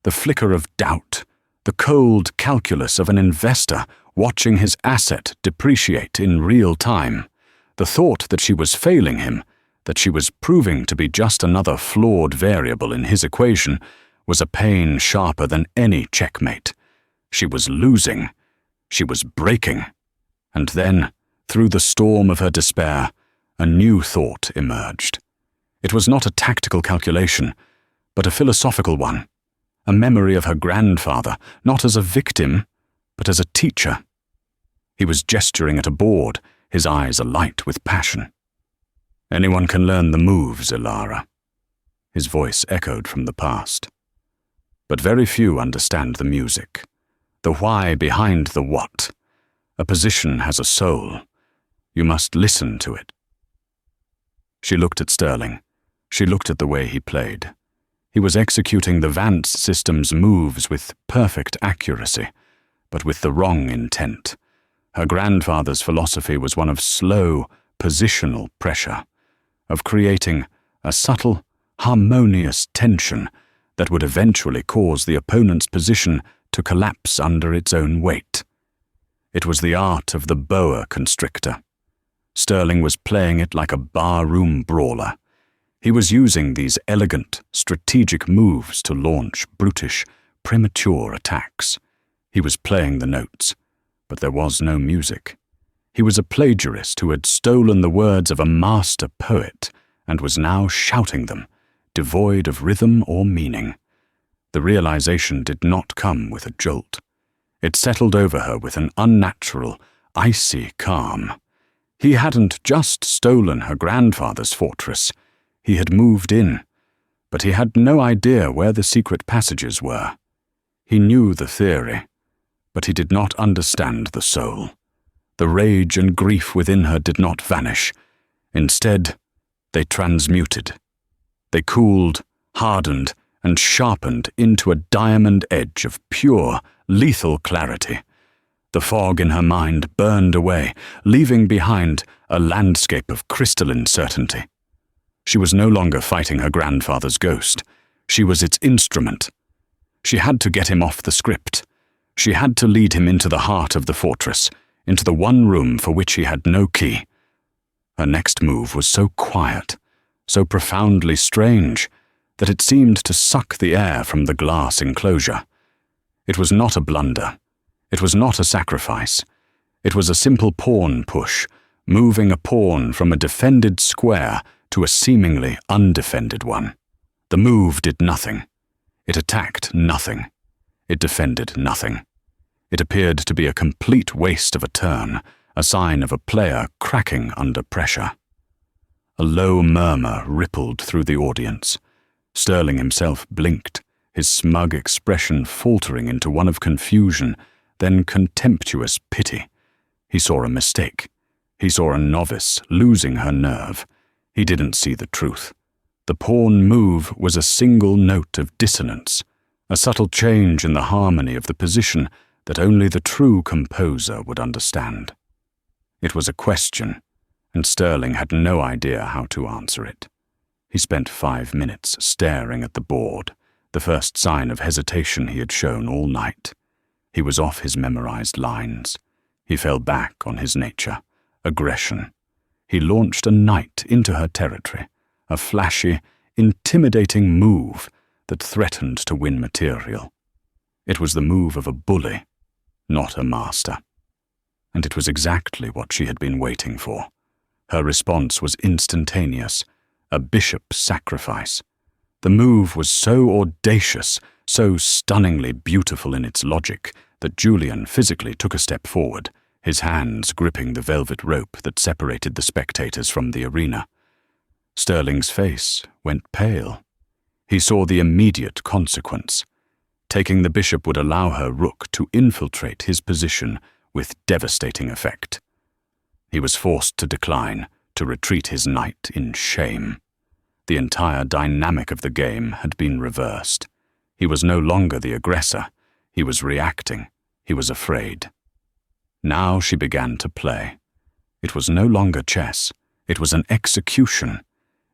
the flicker of doubt, the cold calculus of an investor watching his asset depreciate in real time. The thought that she was failing him, that she was proving to be just another flawed variable in his equation, was a pain sharper than any checkmate. She was losing. She was breaking. And then, through the storm of her despair, a new thought emerged. It was not a tactical calculation, but a philosophical one, a memory of her grandfather, not as a victim, but as a teacher. He was gesturing at a board, his eyes alight with passion. "Anyone can learn the moves, Ilara." His voice echoed from the past. "But very few understand the music, the why behind the what. A position has a soul. You must listen to it." She looked at Sterling. She looked at the way he played. He was executing the Vance system's moves with perfect accuracy, but with the wrong intent. Her grandfather's philosophy was one of slow, positional pressure, of creating a subtle, harmonious tension that would eventually cause the opponent's position to collapse under its own weight. It was the art of the boa constrictor. Sterling was playing it like a barroom brawler. He was using these elegant, strategic moves to launch brutish, premature attacks. He was playing the notes, but there was no music. He was a plagiarist who had stolen the words of a master poet and was now shouting them, devoid of rhythm or meaning. The realization did not come with a jolt. It settled over her with an unnatural, icy calm. He hadn't just stolen her grandfather's fortress. He had moved in, but he had no idea where the secret passages were. He knew the theory, but he did not understand the soul. The rage and grief within her did not vanish. Instead, they transmuted. They cooled, hardened, and sharpened into a diamond edge of pure, lethal clarity. The fog in her mind burned away, leaving behind a landscape of crystalline certainty. She was no longer fighting her grandfather's ghost. She was its instrument. She had to get him off the script. She had to lead him into the heart of the fortress, into the one room for which he had no key. Her next move was so quiet, so profoundly strange, that it seemed to suck the air from the glass enclosure. It was not a blunder. It was not a sacrifice. It was a simple pawn push, moving a pawn from a defended square to a seemingly undefended one. The move did nothing. It attacked nothing. It defended nothing. It appeared to be a complete waste of a turn, a sign of a player cracking under pressure. A low murmur rippled through the audience. Sterling himself blinked, his smug expression faltering into one of confusion, then contemptuous pity. He saw a mistake. He saw a novice losing her nerve. He didn't see the truth. The pawn move was a single note of dissonance, a subtle change in the harmony of the position that only the true composer would understand. It was a question, and Sterling had no idea how to answer it. He spent 5 minutes staring at the board, the first sign of hesitation he had shown all night. He was off his memorized lines. He fell back on his nature, aggression. He launched a knight into her territory, a flashy, intimidating move that threatened to win material. It was the move of a bully, not a master. And it was exactly what she had been waiting for. Her response was instantaneous, a bishop sacrifice. The move was so audacious, so stunningly beautiful in its logic, that Julian physically took a step forward, his hands gripping the velvet rope that separated the spectators from the arena. Sterling's face went pale. He saw the immediate consequence. Taking the bishop would allow her rook to infiltrate his position with devastating effect. He was forced to decline, to retreat his knight in shame. The entire dynamic of the game had been reversed. He was no longer the aggressor. He was reacting. He was afraid. Now she began to play. It was no longer chess. It was an execution.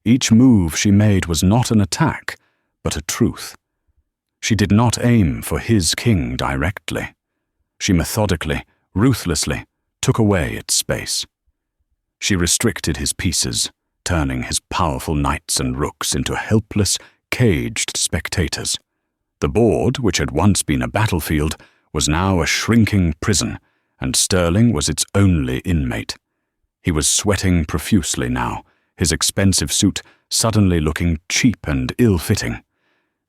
Each move she made was not an attack, but a truth. She did not aim for his king directly. She methodically, ruthlessly, took away its space. She restricted his pieces, turning his powerful knights and rooks into helpless, caged spectators. The board, which had once been a battlefield, was now a shrinking prison, and Sterling was its only inmate. He was sweating profusely now, his expensive suit suddenly looking cheap and ill-fitting.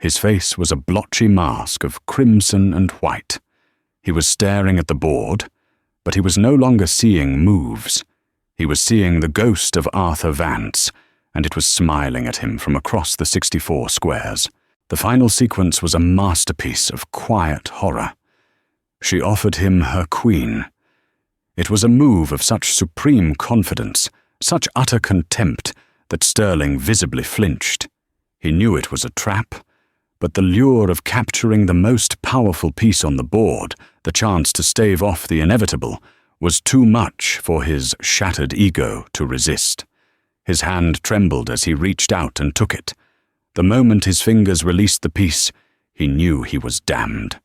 His face was a blotchy mask of crimson and white. He was staring at the board, but he was no longer seeing moves. He was seeing the ghost of Arthur Vance, and it was smiling at him from across the 64 squares. The final sequence was a masterpiece of quiet horror. She offered him her queen. It was a move of such supreme confidence, such utter contempt, that Sterling visibly flinched. He knew it was a trap, but the lure of capturing the most powerful piece on the board, the chance to stave off the inevitable, was too much for his shattered ego to resist. His hand trembled as he reached out and took it. The moment his fingers released the piece, he knew he was damned.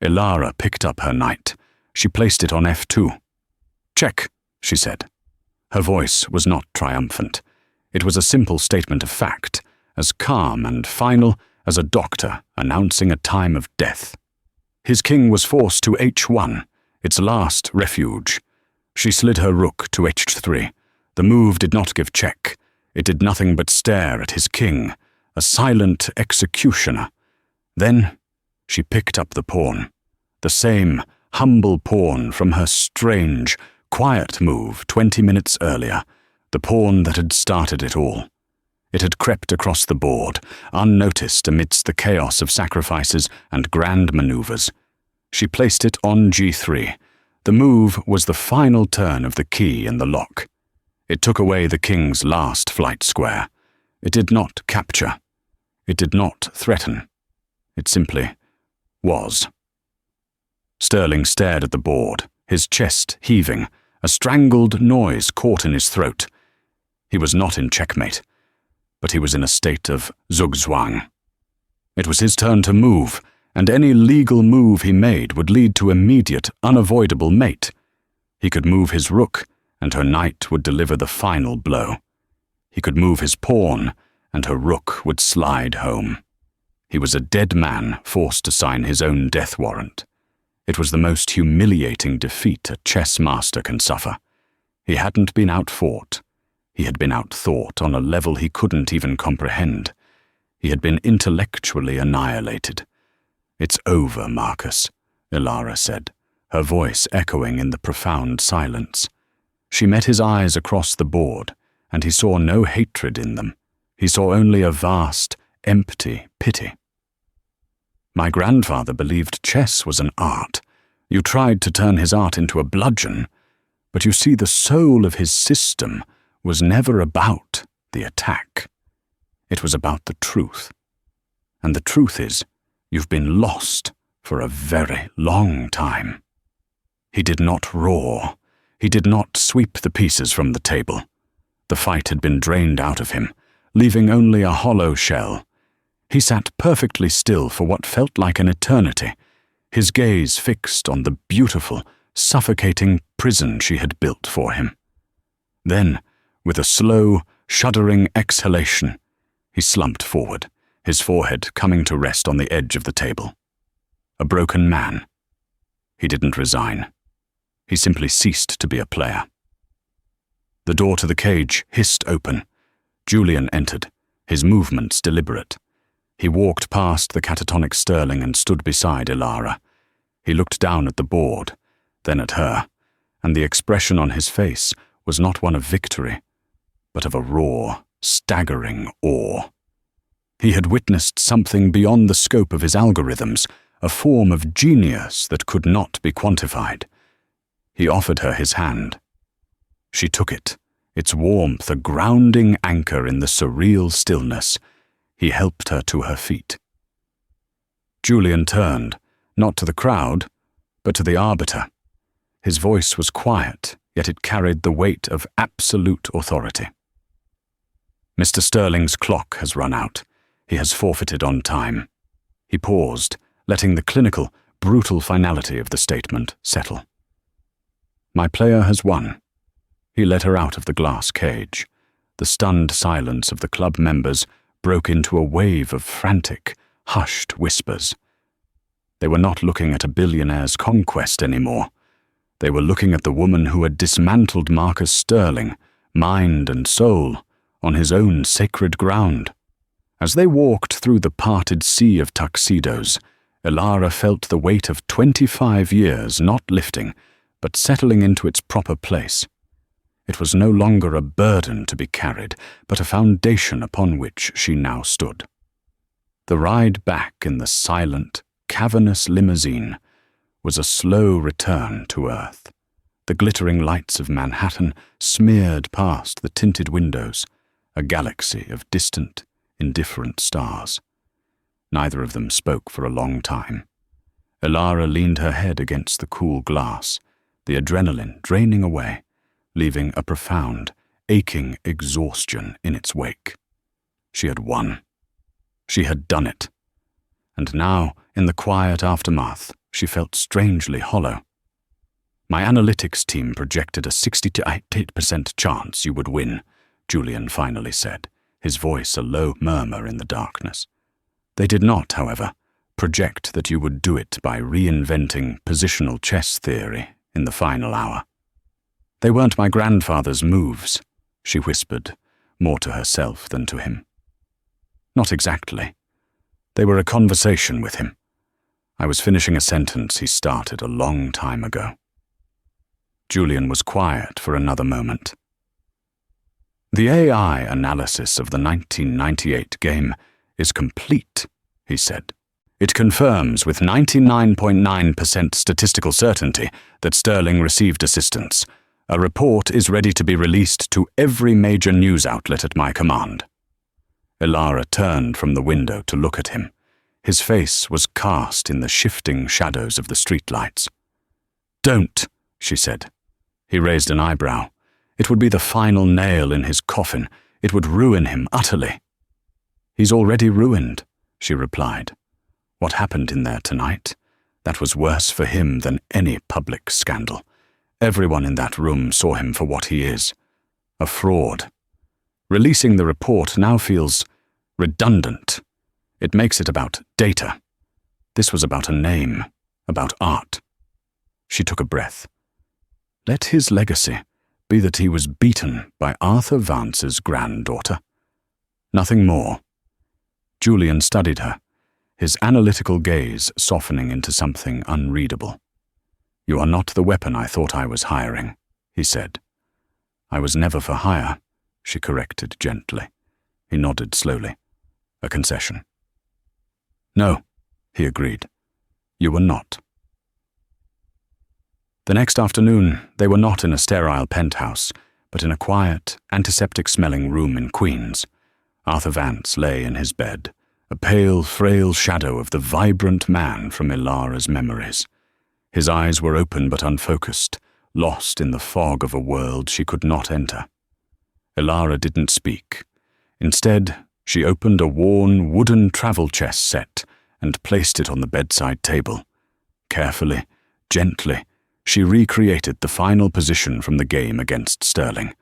Ilara picked up her knight. She placed it on F2. "Check," she said. Her voice was not triumphant. It was a simple statement of fact, as calm and final as a doctor announcing a time of death. His king was forced to H1, its last refuge. She slid her rook to H3. The move did not give check. It did nothing but stare at his king, a silent executioner. Then she picked up the pawn, the same humble pawn from her strange, quiet move 20 minutes earlier, the pawn that had started it all. It had crept across the board, unnoticed amidst the chaos of sacrifices and grand maneuvers. She placed it on G3. The move was the final turn of the key in the lock. It took away the king's last flight square. It did not capture. It did not threaten. It simply was. Sterling stared at the board, his chest heaving, a strangled noise caught in his throat. He was not in checkmate, but he was in a state of zugzwang. It was his turn to move, and any legal move he made would lead to immediate, unavoidable mate. He could move his rook, and her knight would deliver the final blow. He could move his pawn, and her rook would slide home. He was a dead man forced to sign his own death warrant. It was the most humiliating defeat a chess master can suffer. He hadn't been outfought. He had been outthought on a level he couldn't even comprehend. He had been intellectually annihilated. "It's over, Marcus," Ilara said, her voice echoing in the profound silence. She met his eyes across the board, and he saw no hatred in them. He saw only a vast, empty pity. "My grandfather believed chess was an art. You tried to turn his art into a bludgeon, but you see, the soul of his system was never about the attack. It was about the truth. And the truth is, you've been lost for a very long time." He did not roar. He did not sweep the pieces from the table. The fight had been drained out of him, leaving only a hollow shell. He sat perfectly still for what felt like an eternity, his gaze fixed on the beautiful, suffocating prison she had built for him. Then, with a slow, shuddering exhalation, he slumped forward, his forehead coming to rest on the edge of the table. A broken man. He didn't resign. He simply ceased to be a player. The door to the cage hissed open. Julian entered, his movements deliberate. He walked past the catatonic Sterling and stood beside Ilara. He looked down at the board, then at her, and the expression on his face was not one of victory, but of a raw, staggering awe. He had witnessed something beyond the scope of his algorithms, a form of genius that could not be quantified. He offered her his hand. She took it, its warmth a grounding anchor in the surreal stillness. He helped her to her feet. Julian turned, not to the crowd, but to the arbiter. His voice was quiet, yet it carried the weight of absolute authority. "Mr. Sterling's clock has run out. He has forfeited on time." He paused, letting the clinical, brutal finality of the statement settle. "My player has won." He led her out of the glass cage. The stunned silence of the club members broke into a wave of frantic, hushed whispers. They were not looking at a billionaire's conquest anymore. They were looking at the woman who had dismantled Marcus Sterling, mind and soul, on his own sacred ground. As they walked through the parted sea of tuxedos, Elara felt the weight of 25 years not lifting, but settling into its proper place. It was no longer a burden to be carried, but a foundation upon which she now stood. The ride back in the silent, cavernous limousine was a slow return to earth. The glittering lights of Manhattan smeared past the tinted windows, a galaxy of distant, indifferent stars. Neither of them spoke for a long time. Elara leaned her head against the cool glass, the adrenaline draining away, leaving a profound, aching exhaustion in its wake. She had won. She had done it. And now, in the quiet aftermath, she felt strangely hollow. My analytics team projected a 60 to 88% chance you would win, Julian finally said, his voice a low murmur in the darkness. They did not, however, project that you would do it by reinventing positional chess theory in the final hour. They weren't my grandfather's moves, she whispered, more to herself than to him. Not exactly. They were a conversation with him. I was finishing a sentence he started a long time ago. Julian was quiet for another moment. The AI analysis of the 1998 game is complete, he said. It confirms with 99.9% statistical certainty that Sterling received assistance. A report is ready to be released to every major news outlet at my command. Elara turned from the window to look at him. His face was cast in the shifting shadows of the streetlights. Don't, she said. He raised an eyebrow. It would be the final nail in his coffin. It would ruin him utterly. He's already ruined, she replied. What happened in there tonight? That was worse for him than any public scandal. Everyone in that room saw him for what he is, a fraud. Releasing the report now feels redundant. It makes it about data. This was about a name, about art. She took a breath. Let his legacy be that he was beaten by Arthur Vance's granddaughter. Nothing more. Julian studied her, his analytical gaze softening into something unreadable. You are not the weapon I thought I was hiring, he said. I was never for hire, she corrected gently. He nodded slowly. A concession. No, he agreed. You were not. The next afternoon, they were not in a sterile penthouse, but in a quiet, antiseptic-smelling room in Queens. Arthur Vance lay in his bed, a pale, frail shadow of the vibrant man from Elara's memories. His eyes were open but unfocused, lost in the fog of a world she could not enter. Elara didn't speak. Instead, she opened a worn wooden travel chess set and placed it on the bedside table. Carefully, gently, she recreated the final position from the game against Sterling.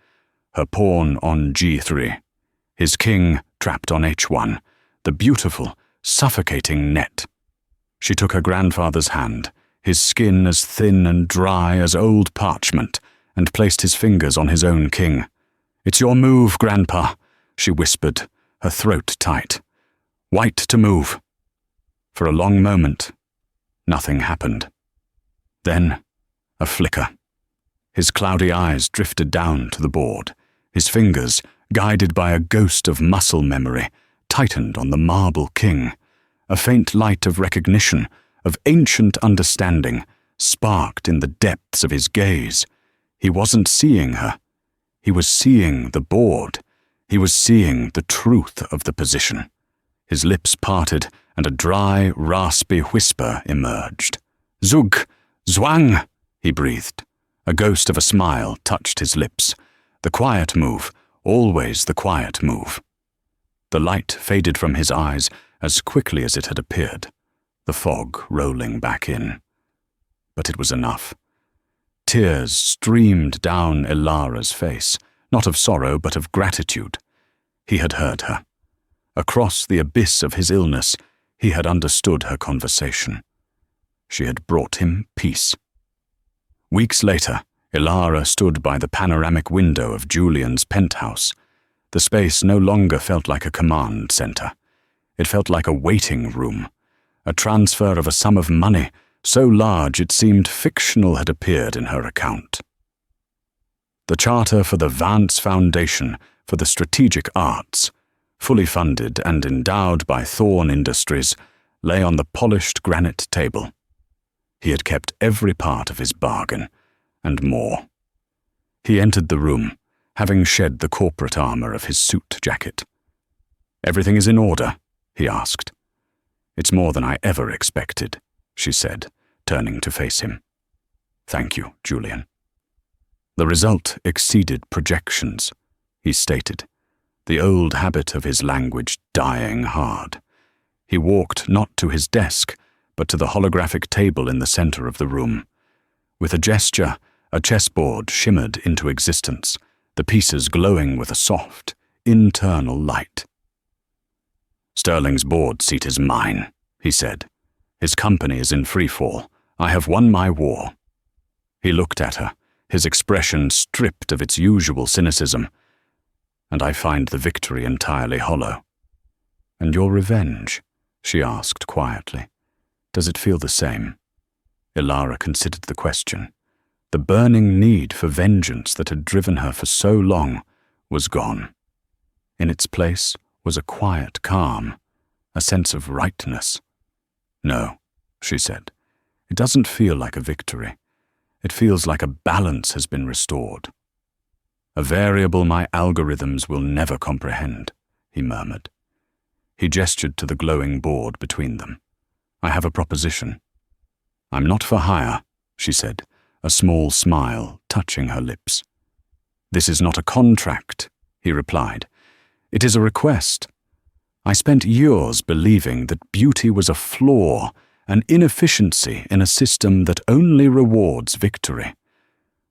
Her pawn on G3, his king trapped on H1, the beautiful, suffocating net. She took her grandfather's hand, his skin as thin and dry as old parchment, and placed his fingers on his own king. It's your move, Grandpa, she whispered, her throat tight. White to move. For a long moment, nothing happened. Then, a flicker. His cloudy eyes drifted down to the board. His fingers, guided by a ghost of muscle memory, tightened on the marble king. A faint light of recognition, of ancient understanding, sparked in the depths of his gaze. He wasn't seeing her. He was seeing the board. He was seeing the truth of the position. His lips parted, and a dry, raspy whisper emerged. Zug! Zwang! He breathed. A ghost of a smile touched his lips. The quiet move, always the quiet move. The light faded from his eyes as quickly as it had appeared, the fog rolling back in. But it was enough. Tears streamed down Elara's face, not of sorrow but of gratitude. He had heard her. Across the abyss of his illness, he had understood her conversation. She had brought him peace. Weeks later, Elara stood by the panoramic window of Julian's penthouse. The space no longer felt like a command center. It felt like a waiting room, a transfer of a sum of money so large it seemed fictional had appeared in her account. The charter for the Vance Foundation for the Strategic Arts, fully funded and endowed by Thorn Industries, lay on the polished granite table. He had kept every part of his bargain, and more. He entered the room, having shed the corporate armor of his suit jacket. "Everything is in order?" he asked. "It's more than I ever expected," she said, turning to face him. "Thank you, Julian." "The result exceeded projections," he stated, the old habit of his language dying hard. He walked not to his desk, but to the holographic table in the center of the room. With a gesture, a chessboard shimmered into existence, the pieces glowing with a soft, internal light. "Sterling's board seat is mine," he said. "His company is in freefall. I have won my war." He looked at her, his expression stripped of its usual cynicism. "And I find the victory entirely hollow." "And your revenge?" she asked quietly. "Does it feel the same?" Ilara considered the question. The burning need for vengeance that had driven her for so long was gone. In its place was a quiet calm, a sense of rightness. "No," she said. "It doesn't feel like a victory. It feels like a balance has been restored." "A variable my algorithms will never comprehend," he murmured. He gestured to the glowing board between them. "I have a proposition." "I'm not for hire," she said, a small smile touching her lips. "This is not a contract," he replied. "It is a request. I spent years believing that beauty was a flaw, an inefficiency in a system that only rewards victory.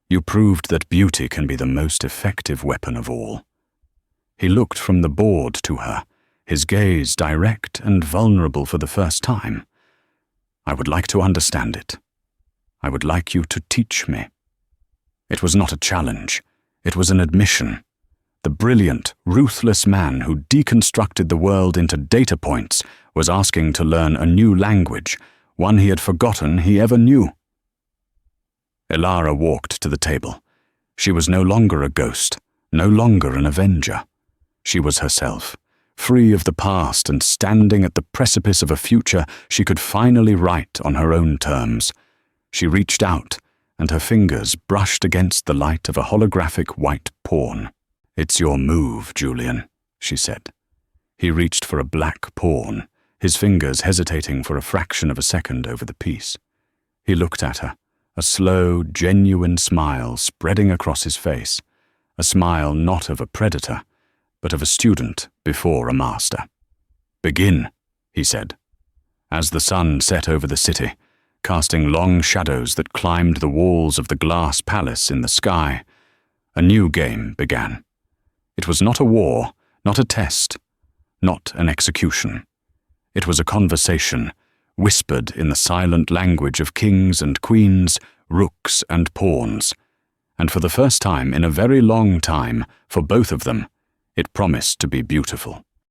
You proved that beauty can be the most effective weapon of all." He looked from the board to her, his gaze direct and vulnerable for the first time. "I would like to understand it. I would like you to teach me." It was not a challenge. It was an admission. The brilliant, ruthless man who deconstructed the world into data points was asking to learn a new language, one he had forgotten he ever knew. Ilara walked to the table. She was no longer a ghost, no longer an avenger. She was herself, free of the past and standing at the precipice of a future she could finally write on her own terms. She reached out, and her fingers brushed against the light of a holographic white pawn. "It's your move, Julian," she said. He reached for a black pawn, his fingers hesitating for a fraction of a second over the piece. He looked at her, a slow, genuine smile spreading across his face, a smile not of a predator, but of a student before a master. "Begin," he said. As the sun set over the city, casting long shadows that climbed the walls of the glass palace in the sky, a new game began. It was not a war, not a test, not an execution. It was a conversation, whispered in the silent language of kings and queens, rooks and pawns. And for the first time in a very long time, for both of them, it promised to be beautiful.